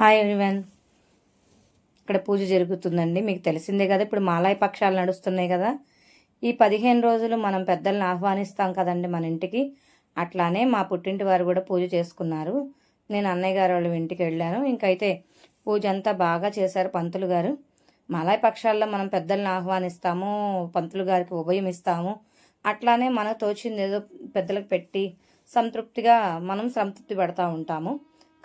Hi everyone. ఇక్కడ పూజ జరుగుతుందండి. మీకు తెలిసిందే కదా, ఇప్పుడు మాలాయ పక్షాలు నడుస్తున్నాయి కదా. ఈ 15 రోజులు మనం పెద్దల్ని ఆహ్వానిస్తాం కదండి మన ఇంటికి. అట్లానే మా పుట్టింటి వారు కూడా పూజ చేసుకున్నారు. నేను అన్నయ్య గారు వాళ్ళ ఇంటికి వెళ్ళాను. ఇంకైతే పూజ అంతా బాగా చేశారు పంతులు గారు. మాలాయ పక్షాల్లో మనం పెద్దల్ని ఆహ్వానిస్తాము, పంతులు గారికి ఉభయం ఇస్తాము. అట్లానే మనకు తోచింది ఏదో పెద్దలకు పెట్టి మనం సంతృప్తి పడతా ఉంటాము.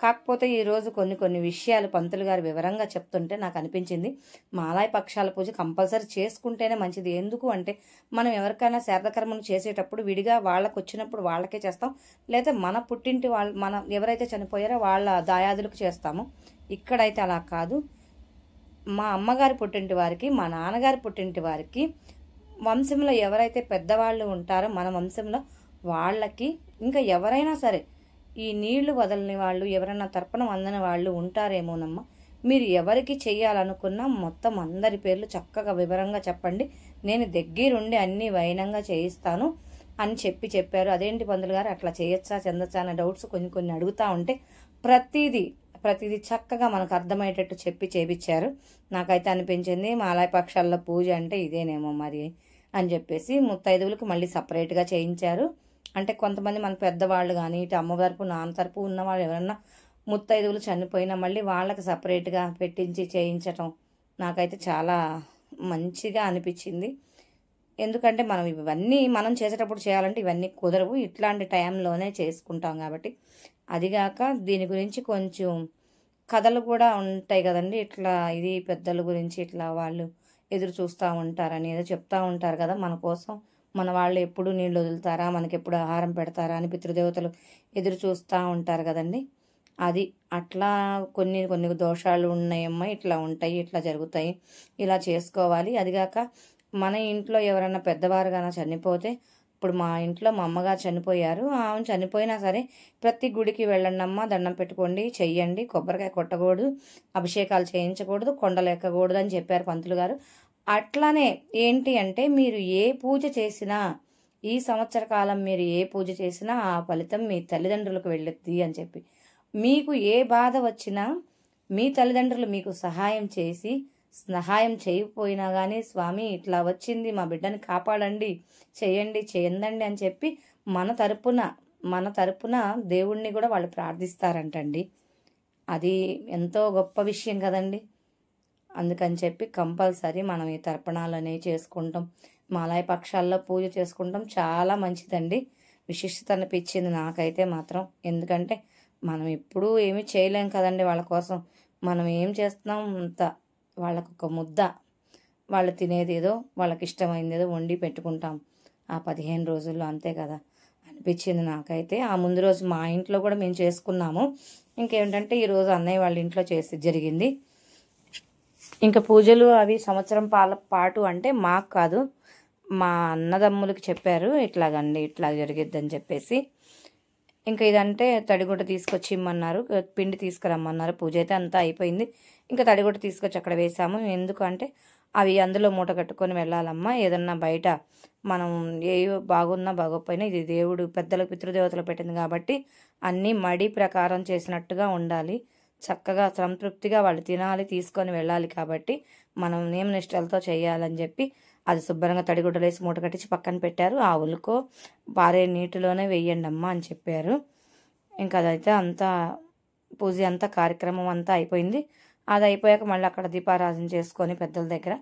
కాకపోతే ఈరోజు కొన్ని విషయాలు పంతులు గారు వివరంగా చెప్తుంటే నాకు అనిపించింది, మాలాయ పక్షాల పూజ కంపల్సరీ చేసుకుంటేనే మంచిది. ఎందుకు అంటే మనం ఎవరికైనా శారదకర్మను చేసేటప్పుడు విడిగా వాళ్ళకు వచ్చినప్పుడు వాళ్ళకే చేస్తాం, లేదా మన పుట్టింటి మన ఎవరైతే చనిపోయారో వాళ్ళ దాయాదులకు చేస్తాము. ఇక్కడైతే అలా కాదు. మా అమ్మగారి పుట్టింటి వారికి, మా నాన్నగారి పుట్టింటి వారికి, వంశంలో ఎవరైతే పెద్దవాళ్ళు ఉంటారో మన వంశంలో వాళ్ళకి, ఇంకా ఎవరైనా సరే ఈ నీళ్లు వదలని వాళ్ళు, ఎవరైనా తర్పణం అందని వాళ్ళు ఉంటారేమోనమ్మా. మీరు ఎవరికి చెయ్యాలనుకున్నా మొత్తం అందరి పేర్లు చక్కగా వివరంగా చెప్పండి, నేను దగ్గరుండి అన్ని వైనంగా చేయిస్తాను అని చెప్పారు. అదేంటి పంతులు గారు అట్లా చేయొచ్చా చెందొచ్చా అనే డౌట్స్ కొన్ని అడుగుతా ఉంటే ప్రతిదీ చక్కగా మనకు అర్థమయ్యేటట్టు చేపించారు. నాకైతే అనిపించింది మాలాయ పక్షాల్లో పూజ అంటే ఇదేనేమో మరి అని చెప్పేసి. ముత్తైదువులకు మళ్ళీ సపరేట్గా చేయించారు. అంటే కొంతమంది మన పెద్దవాళ్ళు కానీ, ఇటు అమ్మగారు నాన్న తరపు ఉన్నవాళ్ళు ఎవరన్నా ముత్తైదువులు చనిపోయినా మళ్ళీ వాళ్ళకి సపరేట్గా పెట్టించి చేయించటం నాకైతే చాలా మంచిగా అనిపించింది. ఎందుకంటే ఇవన్నీ మనం చేసేటప్పుడు చేయాలంటే ఇవన్నీ కుదరవు, ఇట్లాంటి టైంలోనే చేసుకుంటాం కాబట్టి. అదిగాక దీని గురించి కొంచెం కథలు కూడా ఉంటాయి కదండి. ఇట్లా ఇది పెద్దల గురించి ఇట్లా వాళ్ళు ఎదురు చూస్తూ ఉంటారని ఏదో చెప్తూ ఉంటారు కదా, మన కోసం మన వాళ్ళు ఎప్పుడు నీళ్ళు వదులుతారా, మనకి ఎప్పుడు ఆహారం పెడతారా అని పితృదేవతలు ఎదురు చూస్తూ ఉంటారు కదండి. అది అట్లా కొన్ని దోషాలు ఉన్నాయమ్మా, ఇట్లా ఉంటాయి, ఇట్లా జరుగుతాయి, ఇలా చేసుకోవాలి. అదిగాక మన ఇంట్లో ఎవరైనా పెద్దవారు కానీ చనిపోతే, ఇప్పుడు మా ఇంట్లో మా అమ్మగారు చనిపోయారు. ఆమె చనిపోయినా సరే ప్రతి గుడికి వెళ్ళండి అమ్మ, దండం పెట్టుకోండి, చెయ్యండి, కొబ్బరికాయ కొట్టకూడదు, అభిషేకాలు చేయించకూడదు, కొండలు ఎక్కకూడదు అని చెప్పారు పంతులు గారు. అట్లానే ఏంటి అంటే మీరు ఏ పూజ చేసినా, ఈ సంవత్సర కాలం మీరు ఏ పూజ చేసినా ఆ ఫలితం మీ తల్లిదండ్రులకు వెళ్ళుద్ది అని చెప్పి, మీకు ఏ బాధ వచ్చినా మీ తల్లిదండ్రులు మీకు సహాయం చేయకపోయినా కానీ, స్వామి ఇట్లా వచ్చింది మా బిడ్డని కాపాడండి, చేయండి అని చెప్పి మన తరపున దేవుణ్ణి కూడా వాళ్ళు ప్రార్థిస్తారంటండి. అది ఎంతో గొప్ప విషయం కదండి. అందుకని చెప్పి కంపల్సరీ మనం ఈ తర్పణాలు అనేవి చేసుకుంటాం, మాలాయ పక్షాల్లో పూజ చేసుకుంటాం. చాలా మంచిదండి, విశిష్టత అనిపించింది నాకైతే మాత్రం. ఎందుకంటే మనం ఎప్పుడూ ఏమీ చేయలేం కదండి వాళ్ళ కోసం. మనం ఏం చేస్తున్నాం, అంత వాళ్ళకు ఒక ముద్ద, వాళ్ళు తినేది ఏదో వాళ్ళకి ఇష్టమైంది ఏదో వండి పెట్టుకుంటాం ఆ 15 రోజుల్లో, అంతే కదా అనిపించింది నాకైతే. ఆ ముందు రోజు మా ఇంట్లో కూడా మేము చేసుకున్నాము. ఇంకేంటంటే ఈరోజు అన్నయ్య వాళ్ళ ఇంట్లో జరిగింది. ఇంకా పూజలు అవి సంవత్సరం పాటు అంటే మాకు కాదు, మా అన్నదమ్ములకి చెప్పారు, ఇట్లాగండి ఇట్లా జరిగిద్దని చెప్పేసి. ఇంకా ఇదంటే తడిగుడ్డ తీసుకొచ్చి ఇమ్మన్నారు, పిండి తీసుకురమ్మన్నారు. పూజ అయితే అంతా అయిపోయింది. ఇంకా తడిగుడ్డ తీసుకొచ్చి అక్కడ వేసాము. ఎందుకంటే అవి అందులో మూట కట్టుకొని వెళ్ళాలమ్మా. ఏదన్నా బయట మనం ఏ బాగున్నా బాగోకపోయినా ఇది దేవుడు పెద్దలకు పితృదేవతలు పెట్టింది కాబట్టి అన్నీ మడి ప్రకారం చేసినట్టుగా ఉండాలి. చక్కగా సంతృప్తిగా వాళ్ళు తినాలి, తీసుకొని వెళ్ళాలి కాబట్టి మనం నియమనిష్టలతో చేయాలని చెప్పి అది శుభ్రంగా తడిగుడ్డలు వేసి మూట కట్టించి పక్కన పెట్టారు. ఆవులకో పారే నీటిలోనే వేయండి అమ్మ అని చెప్పారు. ఇంకా అదైతే అంతా పూజ అంతా కార్యక్రమం అంతా అయిపోయింది. అది అయిపోయాక మళ్ళీ అక్కడ దీపారాధన చేసుకొని పెద్దల దగ్గర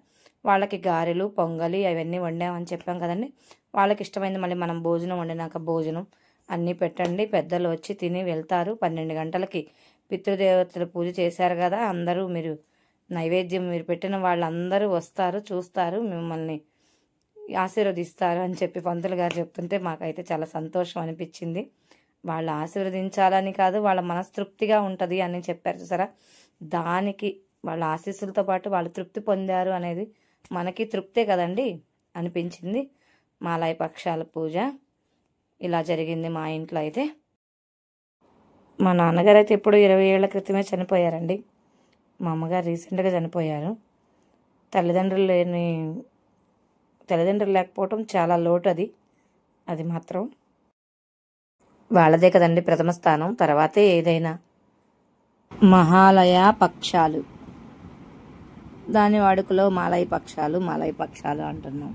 వాళ్ళకి గారెలు పొంగలి అవన్నీ వండామని చెప్పాం కదండి. వాళ్ళకి ఇష్టమైంది మళ్ళీ మనం భోజనం వండినాక భోజనం అన్నీ పెట్టండి, పెద్దలు వచ్చి తిని వెళ్తారు. 12 గంటలకి పితృదేవతలు పూజ చేశారు కదా, అందరూ మీరు నైవేద్యం మీరు పెట్టిన వాళ్ళందరూ వస్తారు, చూస్తారు, మిమ్మల్ని ఆశీర్వదిస్తారు అని చెప్పి పంతులు గారు చెప్తుంటే మాకైతే చాలా సంతోషం అనిపించింది. వాళ్ళు ఆశీర్వదించాలని కాదు, వాళ్ళ మనస్తృప్తిగా ఉంటుంది అని చెప్పారు చూసారా, దానికి వాళ్ళ ఆశీస్సులతో పాటు వాళ్ళు తృప్తి పొందారు అనేది మనకి తృప్తే కదండి అనిపించింది. మాలాయ పక్షాల పూజ ఇలా జరిగింది మా ఇంట్లో అయితే. మా నాన్నగారు అయితే ఇప్పుడు 20 ఏళ్ల క్రితమే చనిపోయారండి. మా అమ్మగారు రీసెంట్గా చనిపోయారు. తల్లిదండ్రులు లేకపోవటం చాలా లోటు. అది మాత్రం వాళ్ళదే కదండి ప్రథమ స్థానం, తర్వాతే ఏదైనా. మహాలయ పక్షాలు, దాని వాడుకలో మాలయ పక్షాలు అంటున్నాం.